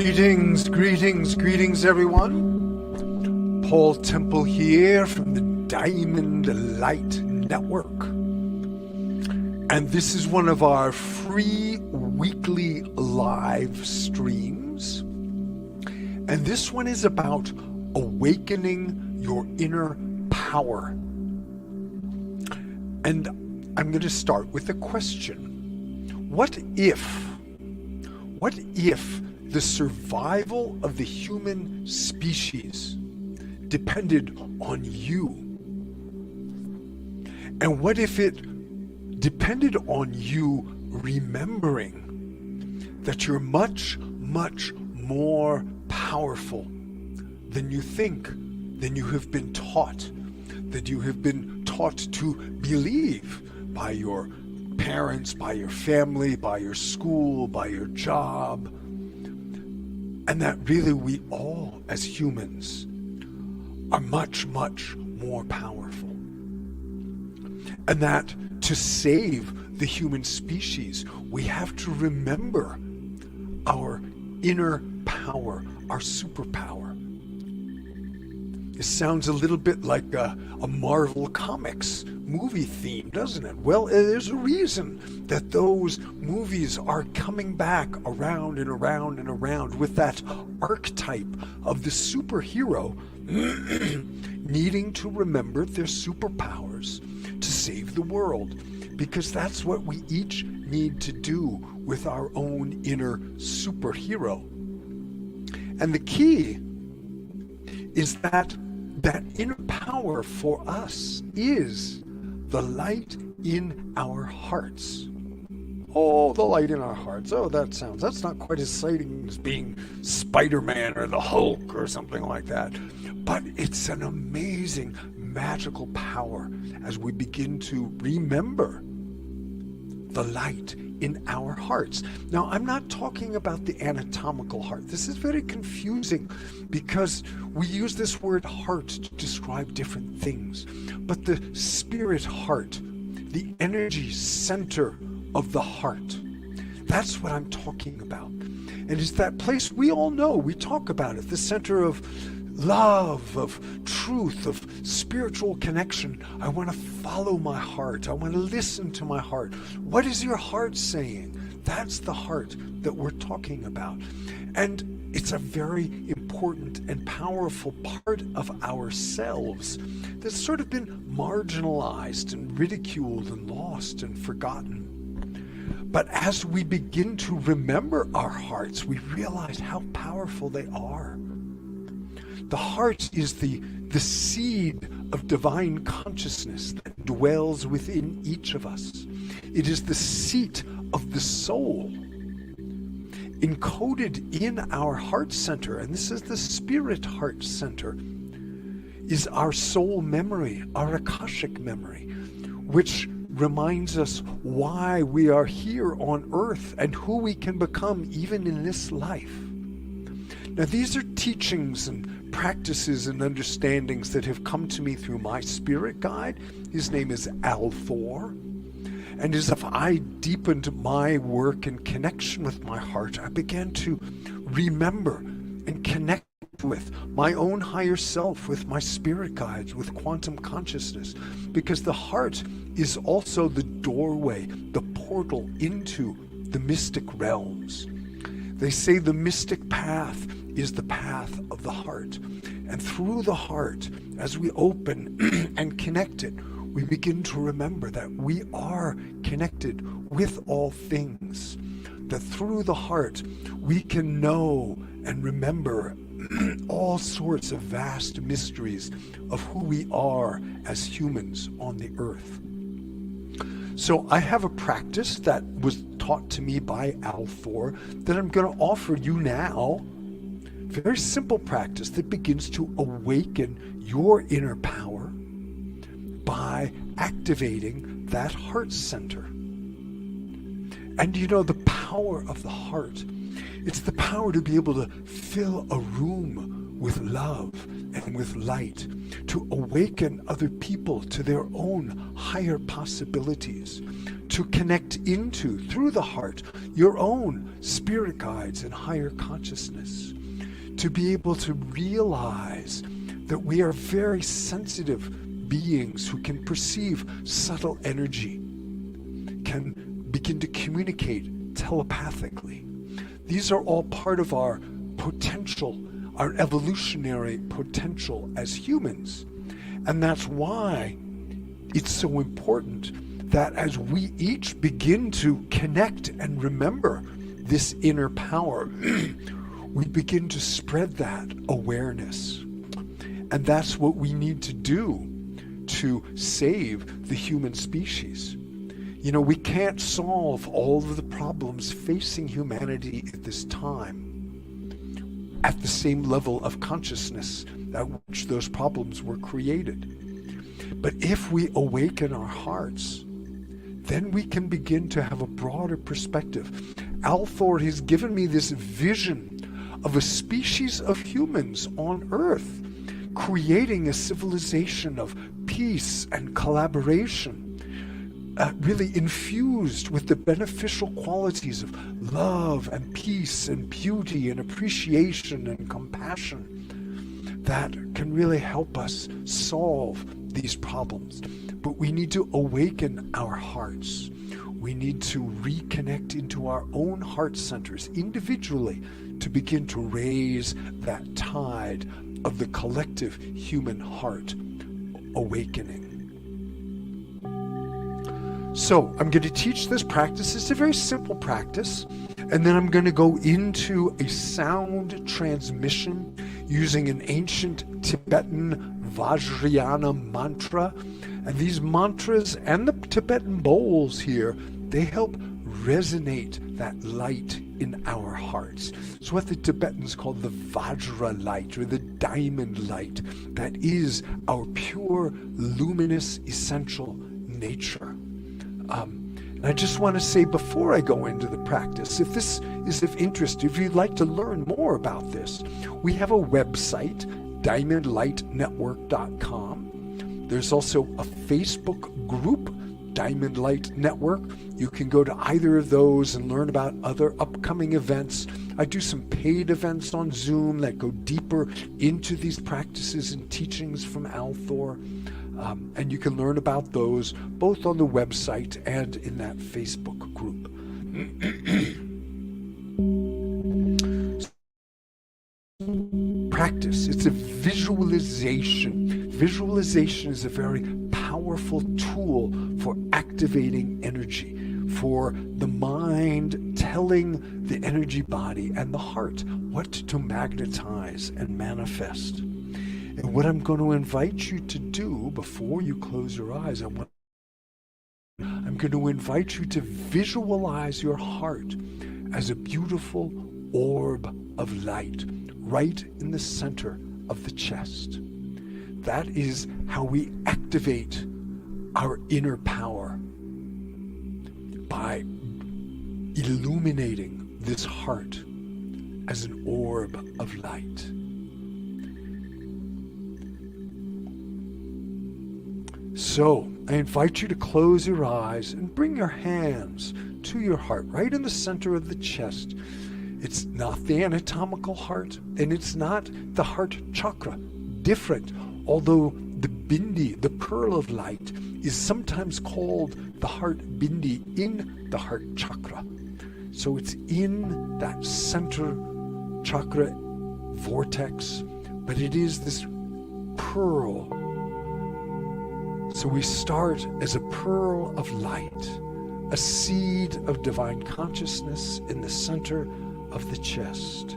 Greetings, everyone. Paul Temple here from the Diamond Light Network. And this is one of our free weekly live streams. And this one is about awakening your inner power. And I'm going to start with a question. What if the survival of the human species depended on you? And what if it depended on you remembering that you're much, much more powerful than you think, than you have been taught, that you have been taught to believe by your parents, by your family, by your school, by your job? And that really we all, as humans, are much, much more powerful. And that to save the human species, we have to remember our inner power, our superpower. It sounds a little bit like a Marvel Comics movie theme, doesn't it? Well, there's a reason that those movies are coming back around and around and around with that archetype of the superhero needing to remember their superpowers to save the world, because that's what we each need to do with our own inner superhero. And the key is that inner power for us is the light in our hearts. Oh, the light in our hearts. Oh, that's not quite as exciting as being Spider-Man or the Hulk or something like that. But it's an amazing, magical power as we begin to remember the light in our hearts. Now, I'm not talking about the anatomical heart. This is very confusing because we use this word heart to describe different things. But the spirit heart, the energy center of the heart, that's what I'm talking about. And it's that place we all know, we talk about it, the center of love, of truth, of spiritual connection. I want to follow my heart. I want to listen to my heart. What is your heart saying? That's the heart that we're talking about. And it's a very important and powerful part of ourselves that's sort of been marginalized and ridiculed and lost and forgotten. But as we begin to remember our hearts, we realize how powerful they are. The heart is the seed of divine consciousness that dwells within each of us. It is the seat of the soul. Encoded in our heart center, and this is the spirit heart center, is our soul memory, our Akashic memory, which reminds us why we are here on earth and who we can become even in this life. Now, these are teachings and practices and understandings that have come to me through my spirit guide. His name is Al Thor. And as if I deepened my work and connection with my heart, I began to remember and connect with my own higher self, with my spirit guides, with quantum consciousness, because the heart is also the doorway, the portal into the mystic realms. They say the mystic path is the path of the heart. And through the heart, as we open and connect it, we begin to remember that we are connected with all things. That through the heart, we can know and remember all sorts of vast mysteries of who we are as humans on the earth. So I have a practice that was taught to me by Al Thor that I'm going to offer you now. Very simple practice that begins to awaken your inner power by activating that heart center. And you know, the power of the heart, it's the power to be able to fill a room with love and with light, to awaken other people to their own higher possibilities, to connect into, through the heart, your own spirit guides and higher consciousness, to be able to realize that we are very sensitive beings who can perceive subtle energy, can begin to communicate telepathically. These are all part of our potential, our evolutionary potential as humans. And that's why it's so important that as we each begin to connect and remember this inner power, we begin to spread that awareness. And that's what we need to do to save the human species. You know, we can't solve all of the problems facing humanity at this time at the same level of consciousness at which those problems were created. But if we awaken our hearts, then we can begin to have a broader perspective. Althor has given me this vision of a species of humans on Earth, creating a civilization of peace and collaboration, really infused with the beneficial qualities of love and peace and beauty and appreciation and compassion that can really help us solve these problems. But we need to awaken our hearts. We need to reconnect into our own heart centers individually to begin to raise that tide of the collective human heart awakening. So I'm going to teach this practice. It's a very simple practice. And then I'm going to go into a sound transmission using an ancient Tibetan Vajrayana mantra. And these mantras and the Tibetan bowls here, they help resonate that light in our hearts. It's what the Tibetans call the Vajra light, or the diamond light, that is our pure, luminous, essential nature. And I just want to say before I go into the practice, if this is of interest, if you'd like to learn more about this, we have a website, diamondlightnetwork.com. There's also a Facebook group, Diamond Light Network. You can go to either of those and learn about other upcoming events. I do some paid events on Zoom that go deeper into these practices and teachings from Althor. And you can learn about those both on the website and in that Facebook group. Practice, it's a visualization. Visualization is a very powerful tool for activating energy, for the mind telling the energy body and the heart what to magnetize and manifest. And what I'm going to invite you to do before you close your eyes, I'm going to invite you to visualize your heart as a beautiful orb of light right in the center of the chest. That is how we activate our inner power, by illuminating this heart as an orb of light. So, I invite you to close your eyes and bring your hands to your heart, right in the center of the chest. It's not the anatomical heart, and it's not the heart chakra. Different, although the bindi, the pearl of light, is sometimes called the heart bindi in the heart chakra. So it's in that center chakra vortex, but it is this pearl. So we start as a pearl of light, a seed of divine consciousness in the center of the chest.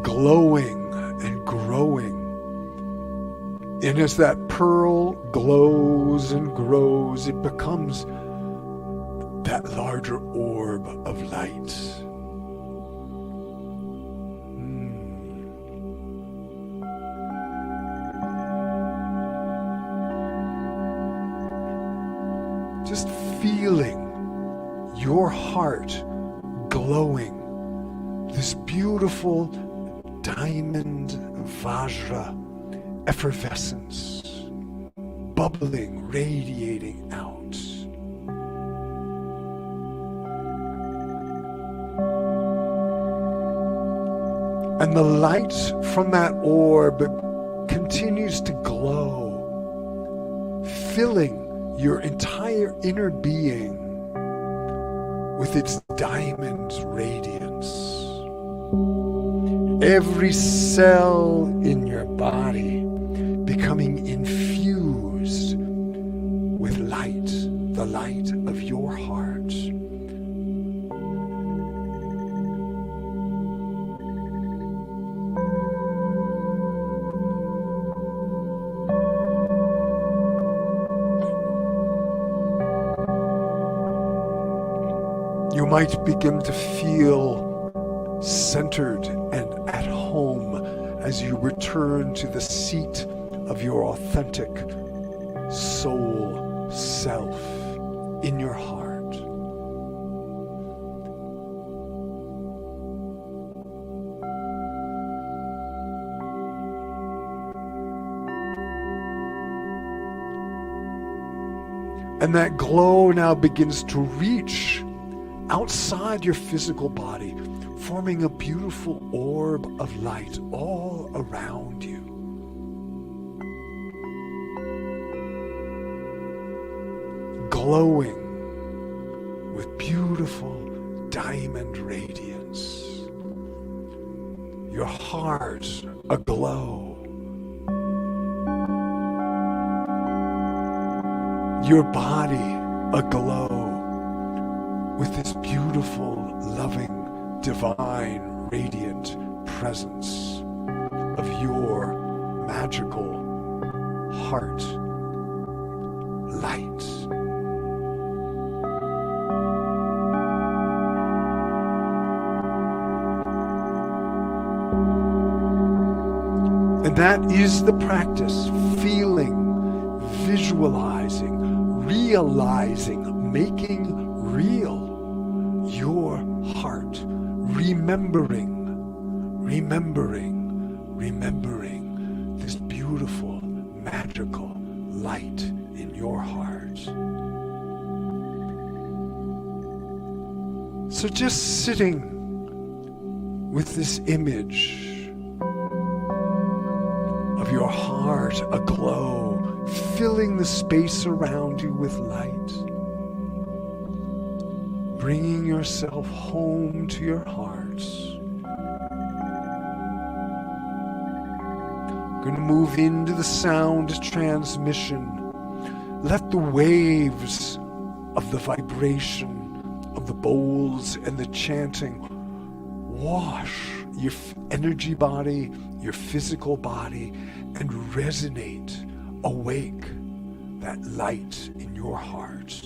Glowing and growing. And as that pearl glows and grows, it becomes that larger orb of light. Just feeling your heart glowing, this beautiful diamond vajra effervescence, bubbling, radiating out. And the light from that orb continues to glow, filling your entire inner being with its diamond radiance. Every cell in your body becoming infused with light, the light of your heart. You might begin to feel centered and at home as you return to the seat of your authentic soul self in your heart. And that glow now begins to reach outside your physical body, forming a beautiful orb of light all around you. Glowing with beautiful diamond radiance. Your heart aglow. Your body aglow with this beautiful, loving, divine, radiant presence of your magical heart light. And that is the practice, feeling, visualizing, realizing, making real your heart, remembering this beautiful, magical light in your heart. So just sitting with this image of your heart aglow, filling the space around you with light, bringing yourself home to your hearts. Going to move into the sound transmission. Let the waves of the vibration of the bowls and the chanting wash your energy body, your physical body, and resonate, awake that light in your heart.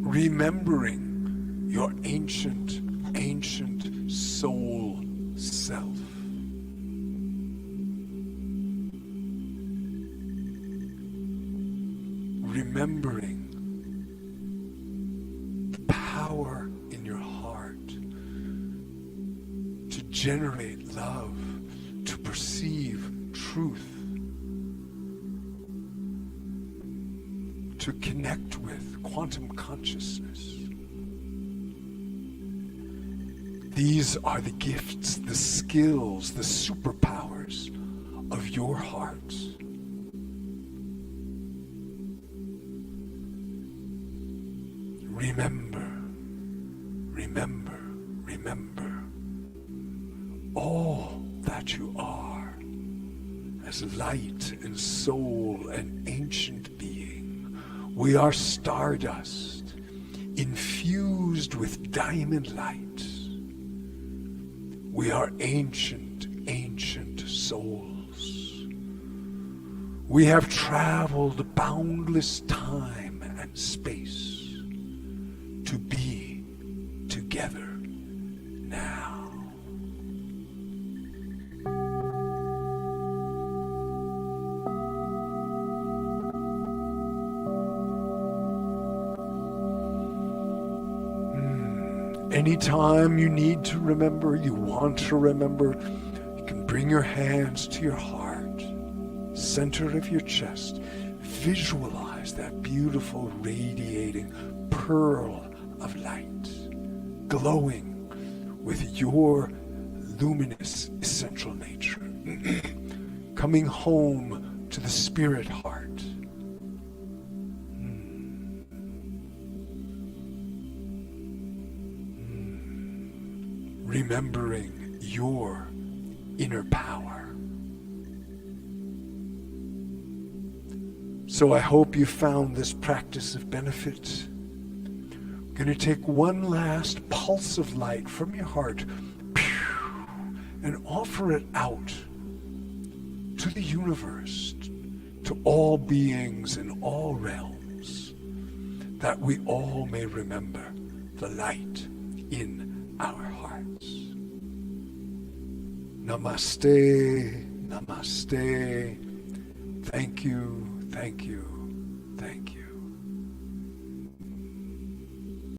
remembering your ancient, ancient soul self. Remembering the power in your heart to generate love, to perceive truth, to connect with quantum consciousness. These are the gifts, the skills, the superpowers of your heart. Remember, remember, remember all that you are as light and soul and ancient being. We are stardust infused with diamond light. We are ancient, ancient souls. We have traveled boundless time and space to be together now. Anytime you need to remember, you want to remember, you can bring your hands to your heart, center of your chest. Visualize that beautiful radiating pearl of light, glowing with your luminous essential nature, coming home to the spirit heart. Remembering your inner power. So I hope you found this practice of benefit. I'm going to take one last pulse of light from your heart and offer it out to the universe, to all beings in all realms, that we all may remember the light in our hearts. Namaste, namaste. Thank you, thank you, thank you.